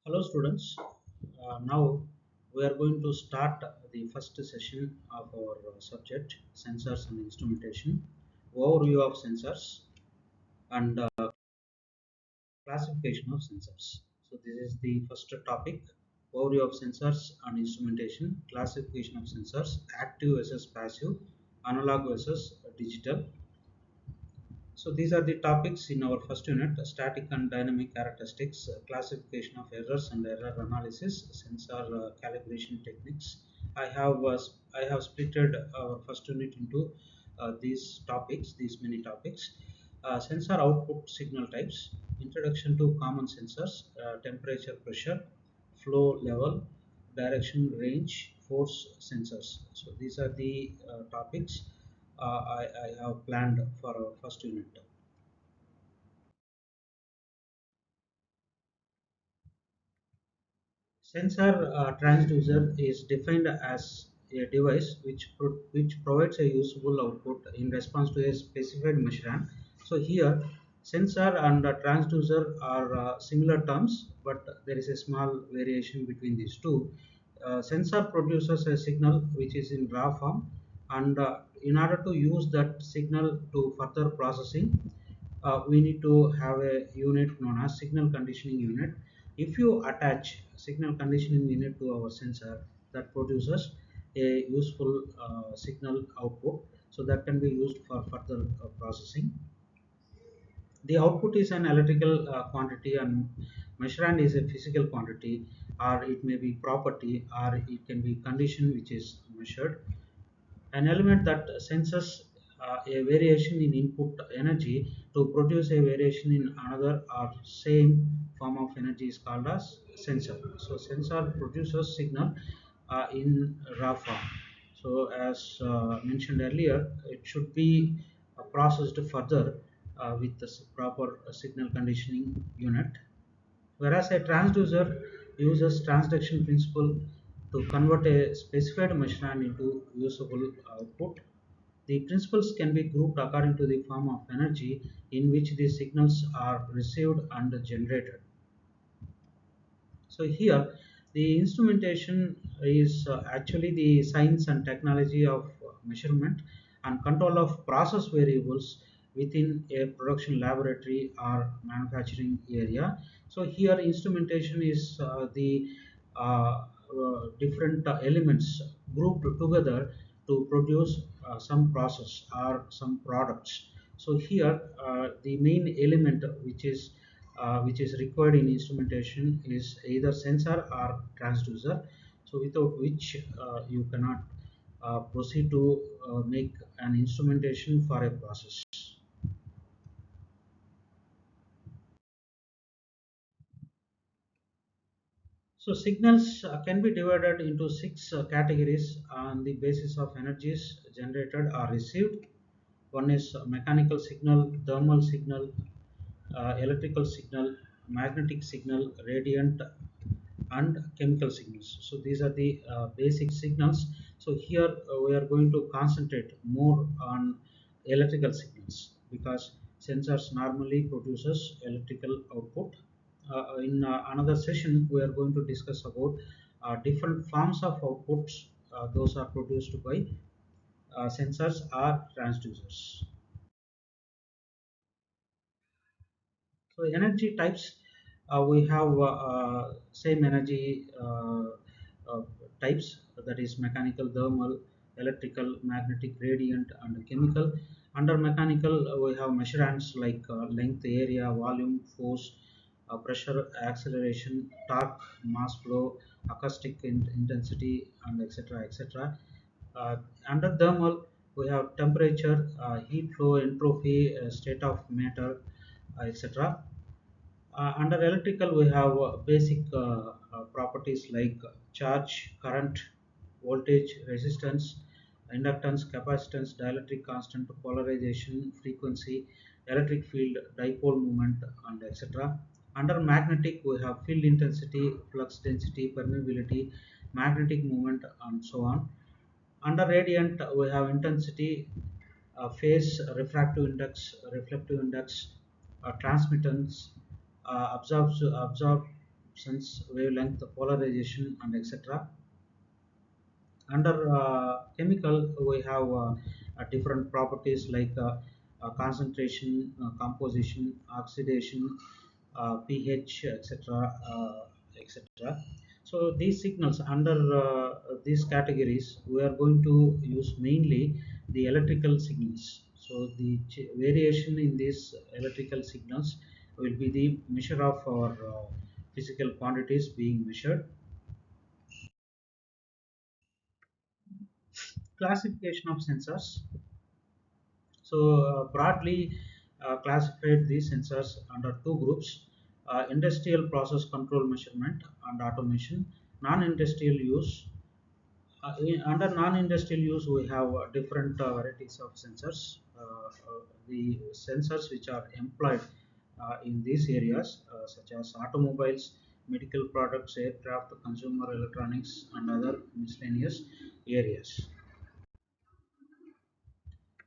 Hello students, now we are going to start the first session of our subject sensors and instrumentation, overview of sensors and classification of sensors. So this is the first topic, overview of sensors and instrumentation, classification of sensors, active versus passive, analog versus digital. So these are the topics in our first unit: static and dynamic characteristics, classification of errors and error analysis, sensor calibration techniques. I have splitted our first unit into these topics, these many topics. Sensor output signal types, introduction to common sensors, temperature, pressure, flow level, direction, range, force sensors. So these are the topics I have planned for our first unit. Sensor transducer is defined as a device which provides a useful output in response to a specified measurement. So here, sensor and transducer are similar terms, but there is a small variation between these two. Sensor produces a signal which is in raw form, and in order to use that signal to further processing, we need to have a unit known as signal conditioning unit. If you attach signal conditioning unit to our sensor, that produces a useful signal output, so that can be used for further processing. The output is an electrical quantity and measurand is a physical quantity, or it may be property, or it can be condition which is measured. An element that senses a variation in input energy to produce a variation in another or same form of energy is called as sensor. So sensor produces signal in raw form. So as mentioned earlier, it should be processed further with the proper signal conditioning unit, whereas a transducer uses transduction principle to convert a specified measurement into usable output. The principles can be grouped according to the form of energy in which the signals are received and generated. So here, the instrumentation is actually the science and technology of measurement and control of process variables within a production laboratory or manufacturing area. So here, instrumentation is the different elements grouped together to produce some process or some products. So here, the main element which is required in instrumentation is either sensor or transducer, so without which you cannot proceed to make an instrumentation for a process. So signals can be divided into six categories on the basis of energies generated or received. One is mechanical signal, thermal signal, electrical signal, magnetic signal, radiant, and chemical signals. So these are the basic signals. So here we are going to concentrate more on electrical signals because sensors normally produces electrical output. In another session, we are going to discuss about different forms of outputs. Those are produced by sensors or transducers. So energy types, we have same energy types, that is mechanical, thermal, electrical, magnetic, radiant, and chemical. Under mechanical, we have measurements like length, area, volume, force, pressure, acceleration, torque, mass flow, acoustic intensity, and etc. etc. Uh, Under thermal, we have temperature, heat flow, entropy, state of matter, etc. Under electrical, we have basic properties like charge, current, voltage, resistance, inductance, capacitance, dielectric constant, polarization, frequency, electric field, dipole moment, and etc. Under magnetic, we have field intensity, flux density, permeability, magnetic moment, and so on. Under radiant, we have intensity, phase, refractive index, reflective index, transmittance, absorption sense wavelength, polarization, and etc. Under chemical, we have different properties like concentration, composition, oxidation, pH, etc. etc. So these signals under these categories, we are going to use mainly the electrical signals. So the variation in these electrical signals will be the measure of our physical quantities being measured. Classification of sensors. So broadly classified these sensors under two groups: industrial process control measurement and automation, non-industrial use. Under non-industrial use, we have different varieties of sensors. The sensors which are employed in these areas, such as automobiles, medical products, aircraft, consumer electronics, and other miscellaneous areas.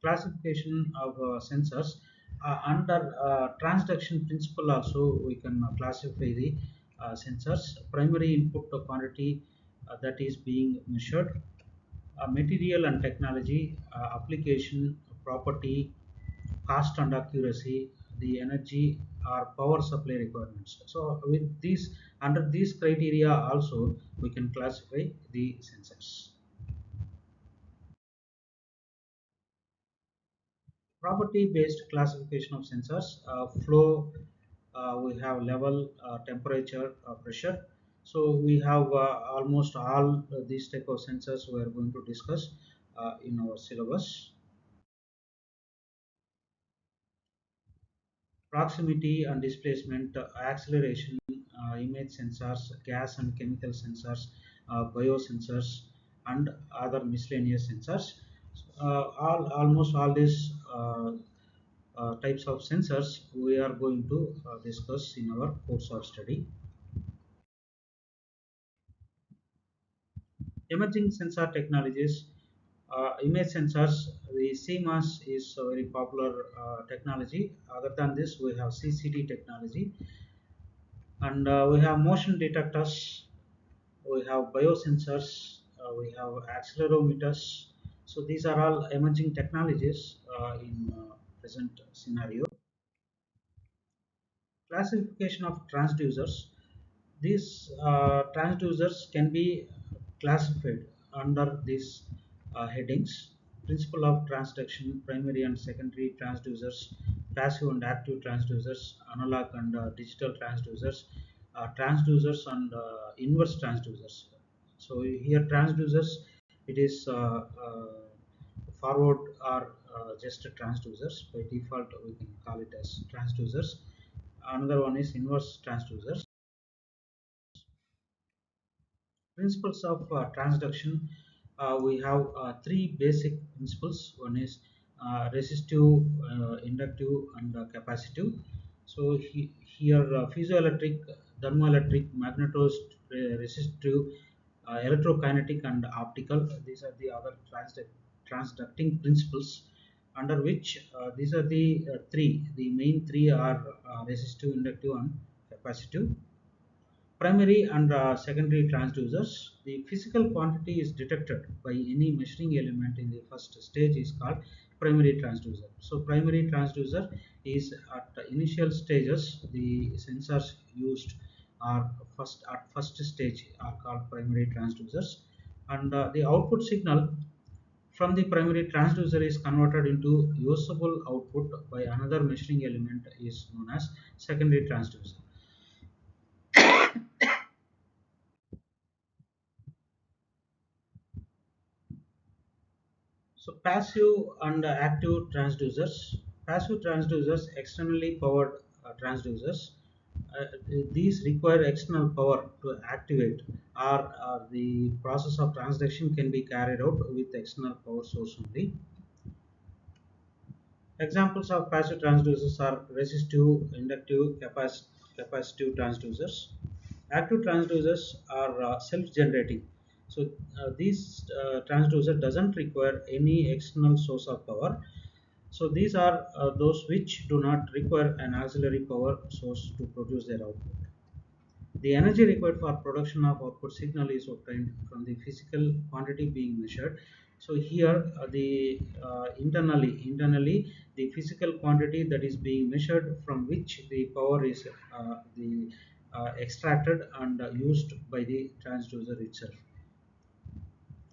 Classification of sensors under transduction principle also we can classify the sensors: primary input quantity that is being measured, material and technology, application, property, cost and accuracy, the energy or power supply requirements. So with these, under these criteria also we can classify the sensors. Property based classification of sensors: flow, we have level, temperature, pressure. So we have almost all these type of sensors we are going to discuss in our syllabus. Proximity and displacement, acceleration, image sensors, gas and chemical sensors, biosensors, and other miscellaneous sensors. Almost all these types of sensors we are going to discuss in our course of study. Emerging sensor technologies, image sensors, the CMOS is a very popular technology. Other than this, we have CCD technology, and we have motion detectors, we have biosensors, we have accelerometers. So these are all emerging technologies in present scenario. Classification of transducers. These transducers can be classified under these headings: principle of transduction, primary and secondary transducers, passive and active transducers, analog and digital transducers, transducers and inverse transducers. So here transducers, it is forward or just transducers. By default, we can call it as transducers. Another one is inverse transducers. Principles of transduction, we have three basic principles. One is resistive, inductive, and capacitive. So here piezoelectric, thermoelectric, resistive, electrokinetic, and optical. These are the other transducting principles, under which these are the three. The main three are resistive, inductive, and capacitive. Primary and secondary transducers. The physical quantity is detected by any measuring element in the first stage is called primary transducer. So primary transducer is at the initial stages. The sensors used are first stage are called primary transducers, and the output signal from the primary transducer is converted into usable output by another measuring element is known as secondary transducer. So passive and active transducers. Passive transducers, externally powered transducers. These require external power to activate, or the process of transduction can be carried out with external power source only. Examples of passive transducers are resistive, inductive, capacitive transducers. Active transducers are self-generating. So these transducer doesn't require any external source of power. So these are those which do not require an auxiliary power source to produce their output. The energy required for production of output signal is obtained from the physical quantity being measured. So here internally the physical quantity that is being measured from which the power is extracted and used by the transducer itself.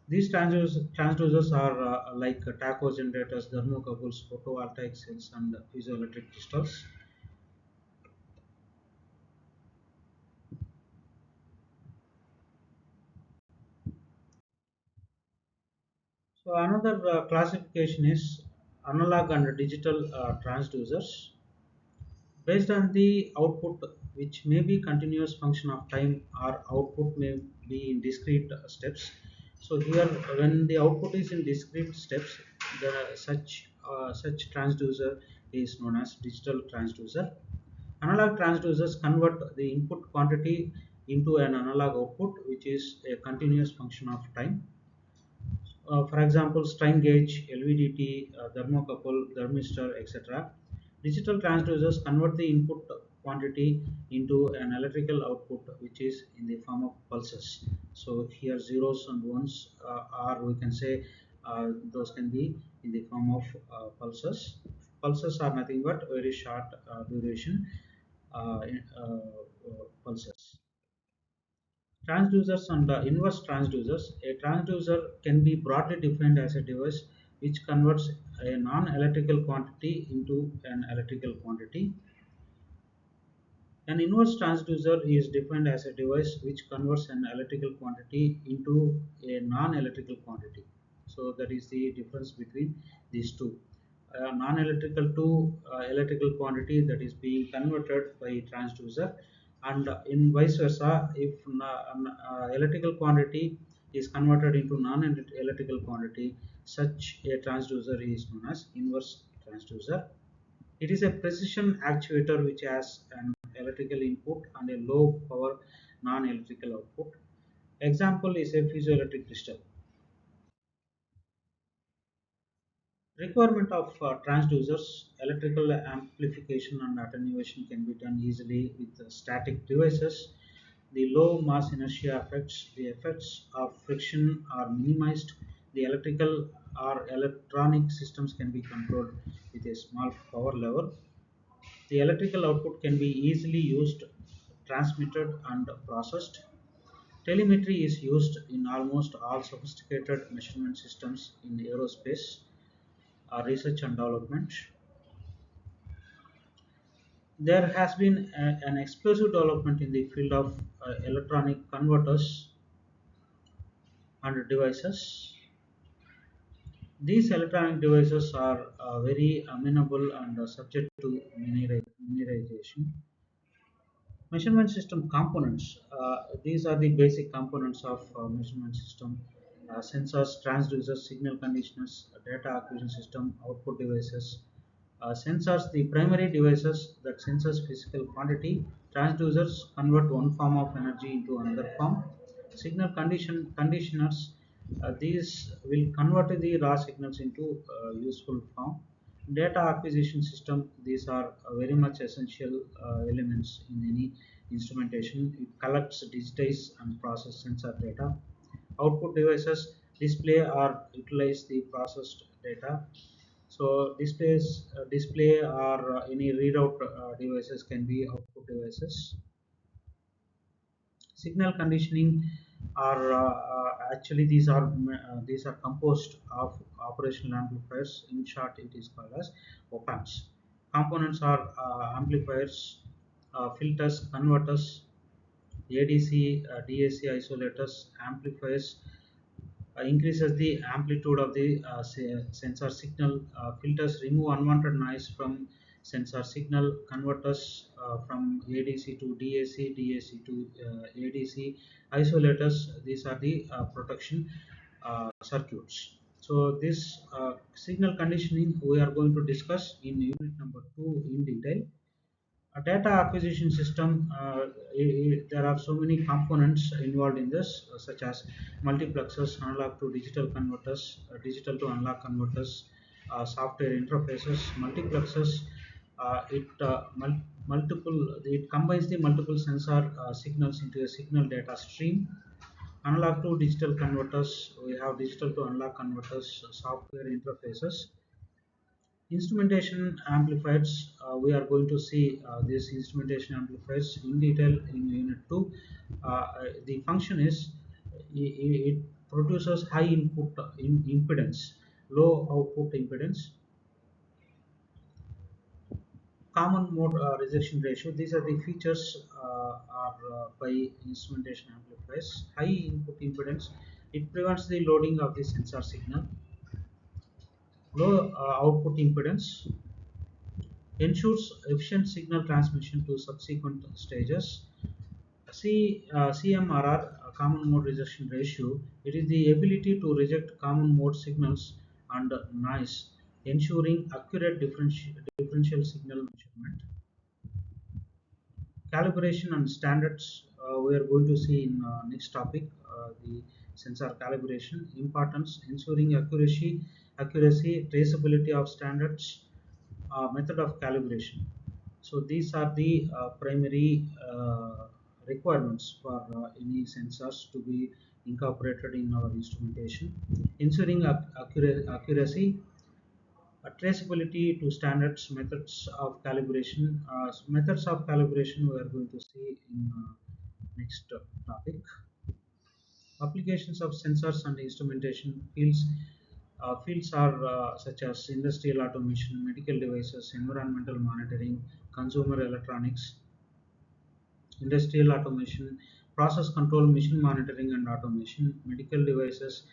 These transducers are like tacho generators, thermocouples, photovoltaic cells, and piezoelectric crystals. So another classification is analog and digital transducers. Based on the output, which may be continuous function of time or output may be in discrete steps. So here, when the output is in discrete steps, such transducer is known as digital transducer. Analog transducers convert the input quantity into an analog output, which is a continuous function of time. For example, strain gauge, LVDT, thermocouple, thermistor, etc. Digital transducers convert the input quantity into an electrical output, which is in the form of pulses. So here zeros and ones are, we can say, those can be in the form of pulses. Pulses are nothing but very short duration pulses. Transducers and inverse transducers. A transducer can be broadly defined as a device which converts a non-electrical quantity into an electrical quantity. An inverse transducer is defined as a device which converts an electrical quantity into a non-electrical quantity. So that is the difference between these two. Non-electrical to electrical quantity that is being converted by transducer, and in vice versa, if electrical quantity is converted into non-electrical quantity, such a transducer is known as inverse transducer. It is a precision actuator which has an electrical input and a low power non-electrical output. Example is a piezoelectric crystal. Requirement of transducers, electrical amplification and attenuation can be done easily with static devices. The low mass inertia effects, the effects of friction are minimized. The electrical or electronic systems can be controlled with a small power level. The electrical output can be easily used, transmitted, and processed. Telemetry is used in almost all sophisticated measurement systems in aerospace research and development. There has been an explosive development in the field of electronic converters and devices. These electronic devices are very amenable and subject to miniaturization. Measurement system components. These are the basic components of measurement system. Sensors, transducers, signal conditioners, data acquisition system, output devices. Sensors, the primary devices that senses physical quantity. Transducers convert one form of energy into another form. Signal conditioners, these will convert the raw signals into useful form. Data acquisition system, these are very much essential elements in any instrumentation. It collects, digitize, and process sensor data. Output devices display or utilize the processed data. So display or any readout devices can be output devices. Signal conditioning are actually these are composed of operational amplifiers. In short, it is called as op-amps. Components are amplifiers, filters, converters, ADC, DAC isolators, amplifiers, increases the amplitude of the sensor signal. Filters remove unwanted noise from sensor signal. Converters from ADC to DAC, DAC to ADC. Isolators, these are the protection circuits. So this signal conditioning we are going to discuss in unit number 2 in detail. A data acquisition system, there are so many components involved in this, such as multiplexers, analog to digital converters, digital to analog converters, software interfaces. Multiplexers, it combines the multiple sensor signals into a signal data stream. Analog to digital converters, we have digital to analog converters, software interfaces. Instrumentation amplifiers, we are going to see these instrumentation amplifiers in detail in unit 2. The function is it produces high input impedance, low output impedance, common mode rejection ratio. These are the features are by instrumentation amplifiers. High input impedance, it prevents the loading of the sensor signal. Low output impedance ensures efficient signal transmission to subsequent stages. CMRR, common mode rejection ratio, it is the ability to reject common mode signals and noise, ensuring accurate differential signal measurement. Calibration and standards, we are going to see in next topic, the sensor calibration importance, ensuring accuracy, traceability of standards, method of calibration. So these are the primary requirements for any sensors to be incorporated in our instrumentation. Ensuring accuracy, traceability to standards, methods of calibration we are going to see in next topic. Applications of sensors and instrumentation fields are such as industrial automation, medical devices, environmental monitoring, consumer electronics, industrial automation, process control, machine monitoring and automation, medical devices,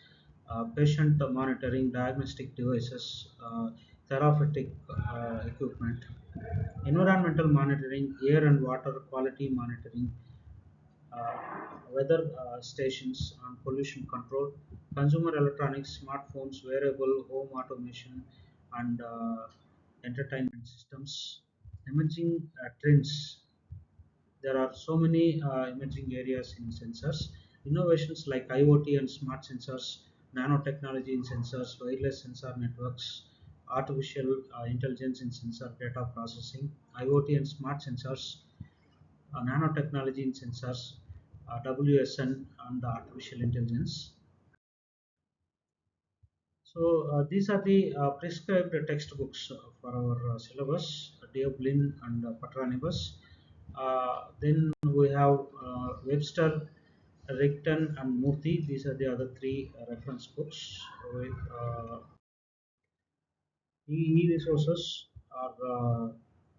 patient monitoring, diagnostic devices, therapeutic equipment, environmental monitoring, air and water quality monitoring, uh, weather stations and pollution control, consumer electronics, smartphones, wearable, home automation, and entertainment systems. Emerging trends, there are so many emerging areas in sensors. Innovations like IoT and smart sensors, nanotechnology in sensors, wireless sensor networks, artificial intelligence in sensor data processing, IoT and smart sensors, nanotechnology in sensors, WSN, and artificial intelligence. So these are the prescribed textbooks for our syllabus, Deoblin and Patranibus. Then we have Webster, Rigton, and Murthy. These are the other three reference books. E-resources are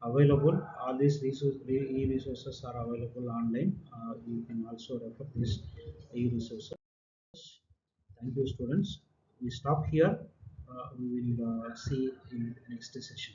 available. All these e-resources are available online. You can also refer these e-resources. Thank you, students. We stop here. We will see in next session.